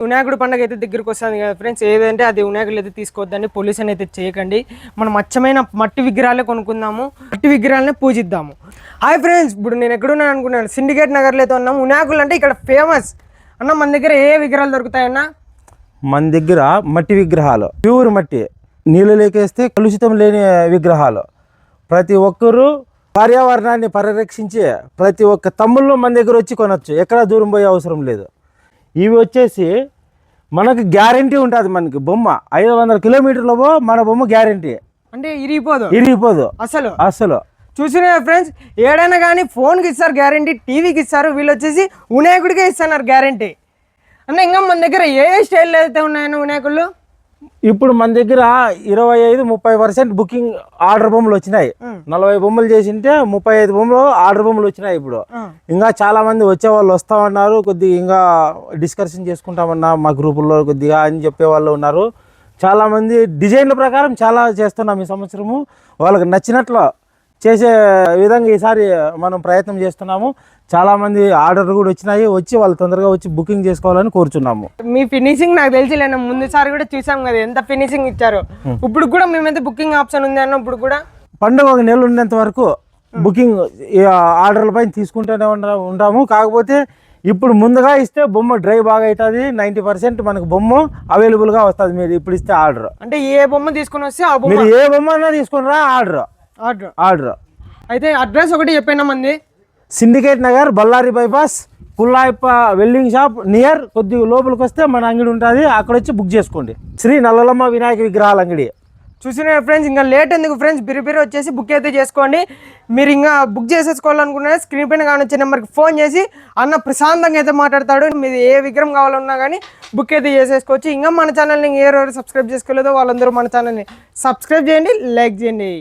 వినాయకుడి పండుగ అయితే దగ్గరికి వస్తుంది కదా ఫ్రెండ్స్, ఏదంటే అది వినాయకుడు అయితే తీసుకోవద్దండి, పొల్యూషన్ అయితే చేయకండి. మనం అచ్చమైన మట్టి విగ్రహాలే కొనుక్కుందాము, మట్టి విగ్రహాలనే పూజిద్దాము. హాయ్ ఫ్రెండ్స్, ఇప్పుడు నేను ఎక్కడున్నాను అనుకున్నాను, సిండికేట్ నగర్లో అయితే ఉన్నాము. వినాయకులు అంటే ఇక్కడ ఫేమస్ అన్న. మన దగ్గర ఏ విగ్రహాలు దొరుకుతాయన్నా? మన దగ్గర మట్టి విగ్రహాలు, ప్యూర్ మట్టి, నీళ్ళు లేకేస్తే కలుషితం లేని విగ్రహాలు. ప్రతి ఒక్కరూ పర్యావరణాన్ని పరిరక్షించి ప్రతి ఒక్క తమ్ముళ్ళు మన దగ్గర వచ్చి కొనవచ్చు, ఎక్కడా దూరం పోయే అవసరం లేదు. ఇవి వచ్చేసి మనకు గ్యారంటీ ఉంటుంది. మనకి బొమ్మ 500 కిలోమీటర్లవో మన బొమ్మ గ్యారంటీ, అంటే ఇరిగిపోదు అసలు. చూసిన ఫ్రెండ్స్, ఏడైనా కానీ ఫోన్కి ఇస్తారు గ్యారంటీ, టీవీకి ఇస్తారు, వీళ్ళు వచ్చేసి వినాయకుడికే ఇస్తున్నారు గ్యారంటీ. అంటే ఇంకా మన దగ్గర ఏ స్టైల్ అయితే ఉన్నాయన్న వినాయకుళ్ళు? ఇప్పుడు మన దగ్గర 25-30% బుకింగ్ ఆర్డర్ బొమ్మలు వచ్చినాయి. 40 బొమ్మలు చేసింటే 35 బొమ్మలు ఆర్డర్ బొమ్మలు వచ్చినాయి. ఇప్పుడు ఇంకా చాలా మంది వచ్చే వాళ్ళు వస్తామన్నారు, కొద్దిగా ఇంకా డిస్కషన్ చేసుకుంటామన్నా మా గ్రూపుల్లో కొద్దిగా అని చెప్పే వాళ్ళు ఉన్నారు. చాలామంది డిజైన్ల ప్రకారం చాలా చేస్తున్నాం ఈ సంవత్సరము. వాళ్ళకి నచ్చినట్లు చేసే విధంగా ఈసారి మనం ప్రయత్నం చేస్తున్నాము. చాలామంది ఆర్డర్ కూడా వచ్చినాయి, వచ్చి వాళ్ళు తొందరగా వచ్చి బుకింగ్ చేసుకోవాలని కోరుచున్నాము. మీ ఫినిషింగ్ నాకు తెలిసిలేను, ముందుసారి కూడా చూసాం కదా ఎంత ఫినిషింగ్ ఇచ్చారు. ఇప్పుడు కూడా మేమైతే బుకింగ్ ఆప్షన్ ఉంది అన్న. ఇప్పుడు కూడా పండుగ 1 నెల ఉండేంత వరకు బుకింగ్ ఆర్డర్ల పైన తీసుకుంటూనే ఉంటాము. కాకపోతే ఇప్పుడు ముందుగా ఇస్తే బొమ్మ డ్రై బాగా అవుతుంది, 90% మనకు బొమ్మ అవైలబుల్గా వస్తుంది. మీరు ఇప్పుడు ఇస్తే ఆర్డర్, అంటే ఏ బొమ్మ తీసుకొని వస్తే ఆ బొమ్మ, మీరు ఏ బొమ్మ అయినా తీసుకుని ఆర్డర్. అయితే అడ్రస్ ఒకటి చెప్పినా మంది, Syndicate Nagar, Bellary bypass, Kullayappa welding shop near. కొద్దిగా లోపలికి వస్తే మన అంగడి ఉంటుంది, అక్కడ వచ్చి బుక్ చేసుకోండి. శ్రీ నల్లలమ్మ వినాయక విగ్రహాల అంగడి. చూసిన ఫ్రెండ్స్, ఇంకా లేట్ ఎందుకు ఫ్రెండ్స్, బిరిబిరి వచ్చేసి బుక్ అయితే చేసుకోండి. మీరు ఇంకా బుక్ చేసేసుకోవాలనుకున్నా స్క్రీన్ పైన కావచ్చే నెంబర్కి ఫోన్ చేసి అన్న ప్రశాంతంగా అయితే మాట్లాడతాడు. మీరు ఏ విగ్రహం కావాలన్నా కానీ బుక్ అయితే చేసేసుకోవచ్చు. ఇంకా మన ఛానల్ని ఎవరెవరు సబ్స్క్రైబ్ చేసుకోలేదో వాళ్ళందరూ మన ఛానల్ని సబ్స్క్రైబ్ చేయండి, లైక్ చేయండి.